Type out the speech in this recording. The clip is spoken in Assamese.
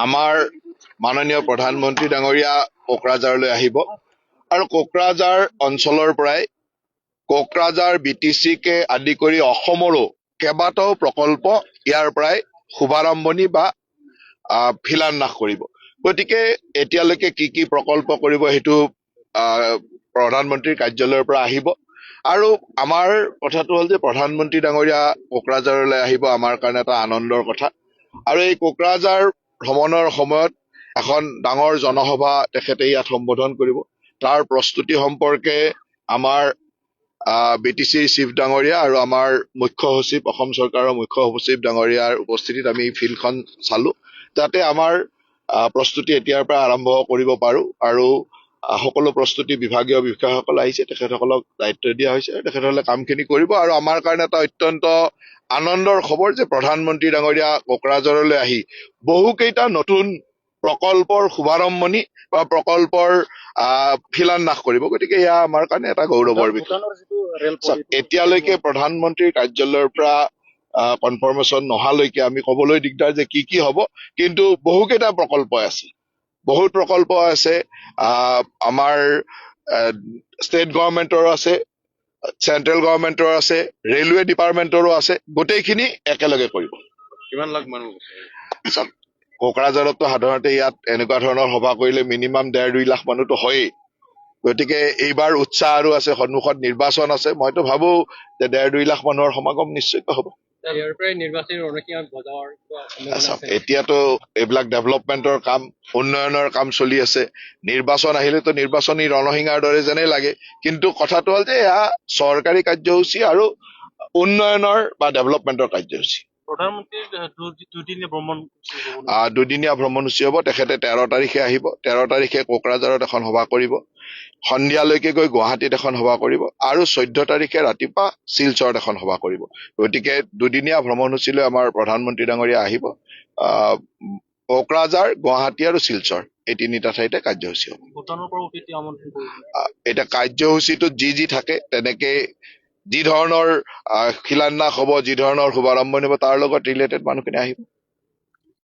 আমাৰ মাননীয় প্ৰধানমন্ত্ৰী ডাঙৰীয়া কোকৰাঝাৰলৈ আহিব আৰু কোকৰাঝাৰ অঞ্চলৰ পৰাই কোকৰাঝাৰ BTC-কে আদি কৰি অসমৰো কেইবাটাও প্ৰকল্প ইয়াৰ পৰাই শুভাৰম্ভণি বা শিলান্যাস কৰিব। গতিকে এতিয়ালৈকে কি কি প্ৰকল্প কৰিব সেইটো প্ৰধানমন্ত্ৰীৰ কাৰ্যালয়ৰ পৰা আহিব। আৰু আমাৰ কথাটো হ'ল যে প্ৰধানমন্ত্ৰী ডাঙৰীয়া কোকৰাঝাৰলৈ আহিব আমাৰ কাৰণে এটা আনন্দৰ কথা। আৰু এই কোকৰাঝাৰ ভ্ৰমণৰ সময়ত এখন ডাঙৰ জনসভা তেখেতে ইয়াত সম্বোধন কৰিব। তাৰ প্ৰস্তুতি সম্পৰ্কে আমাৰ BTC-ৰ চিফ ডাঙৰীয়া আৰু আমাৰ মুখ্য সচিব, অসম চৰকাৰৰ মুখ্য সচিব ডাঙৰীয়াৰ উপস্থিতিত আমি ফিল্ডখন চালো, যাতে আমাৰ প্ৰস্তুতি এতিয়াৰ পৰা আৰম্ভ কৰিব পাৰো। আৰু সকলো প্ৰস্তুতি বিভাগীয় বিষয়াসকল আহিছে, তেখেতসকলক দায়িত্ব দিয়া হৈছে, তেখেতসকলে কামখিনি কৰিব। আৰু আমাৰ কাৰণে এটা অত্যন্ত আনন্দৰ খবৰ যে প্ৰধানমন্ত্ৰী ডাঙৰীয়া কোকৰাঝাৰলৈ আহি বহুকেইটা নতুন প্ৰকল্পৰ শুভাৰম্ভণি বা প্ৰকল্পৰ শিলান্যাস কৰিব। গতিকে এয়া আমাৰ কাৰণে এটা গৌৰৱৰ বিষয়। এতিয়ালৈকে প্ৰধানমন্ত্ৰীৰ কাৰ্যালয়ৰ পৰা কনফাৰ্মেশ্যন নহালৈকে আমি ক'বলৈ দিগদাৰ যে কি কি হ'ব, কিন্তু বহুকেইটা প্ৰকল্প আছে, বহুত প্ৰকল্প আছে। আমাৰ ষ্টেট গভৰ্ণমেণ্টৰো আছে, চেন্ট্ৰেল গভৰ্ণমেণ্টৰ আছে, ৰেলৱে ডিপাৰ্টমেণ্টৰো আছে, গোটেইখিনি একেলগে কৰিব। কিমান লাখ মানুহ? কোকৰাঝাৰতো সাধাৰণতে ইয়াত এনেকুৱা ধৰণৰ সভা কৰিলে মিনিমাম 1.5-2 লাখ মানুহতো হয়েই। গতিকে এইবাৰ উৎসাহ আৰু আছে, সন্মুখত নিৰ্বাচন আছে। মইতো ভাবো যে 1.5-2 লাখ মানুহৰ সমাগম নিশ্চয়কৈ হ'ব। এতিয়াতো এইবিলাক ডেভেলপমেণ্টৰ কাম, উন্নয়নৰ কাম চলি আছে। নিৰ্বাচন আহিলেতো নিৰ্বাচনী ৰণসিঙাৰ দৰে যেনেই লাগে, কিন্তু কথাটো হ'ল যে এয়া চৰকাৰী কাৰ্যসূচী আৰু উন্নয়নৰ বা ডেভেলপমেণ্টৰ কাৰ্যসূচী। দুদিনীয়া ভ্ৰমণসূচী হ'ব। তেখেতে 13 তাৰিখে আহিব, 13 তাৰিখে কোকৰাঝাৰত এখন সভা কৰিব, সন্ধিয়ালৈকে গৈ গুৱাহাটীত এখন সভা কৰিব, আৰু 14 তাৰিখে ৰাতিপুৱা শিলচৰত এখন সভা কৰিব। গতিকে দুদিনীয়া ভ্ৰমণসূচীলৈ আমাৰ প্ৰধানমন্ত্ৰী ডাঙৰীয়া আহিব। কোকৰাঝাৰ, গুৱাহাটী আৰু শিলচৰ এই তিনিটা ঠাইতে কাৰ্যসূচী হ'ব। এতিয়া কাৰ্যসূচীটোত যি থাকে তেনেকে যি ধৰণৰ শিলান্যাস হ'ব, যি ধৰণৰ শুভাৰম্ভণি হ'ব, তাৰ লগত ৰিলেটেড মানুহখিনি আহিব।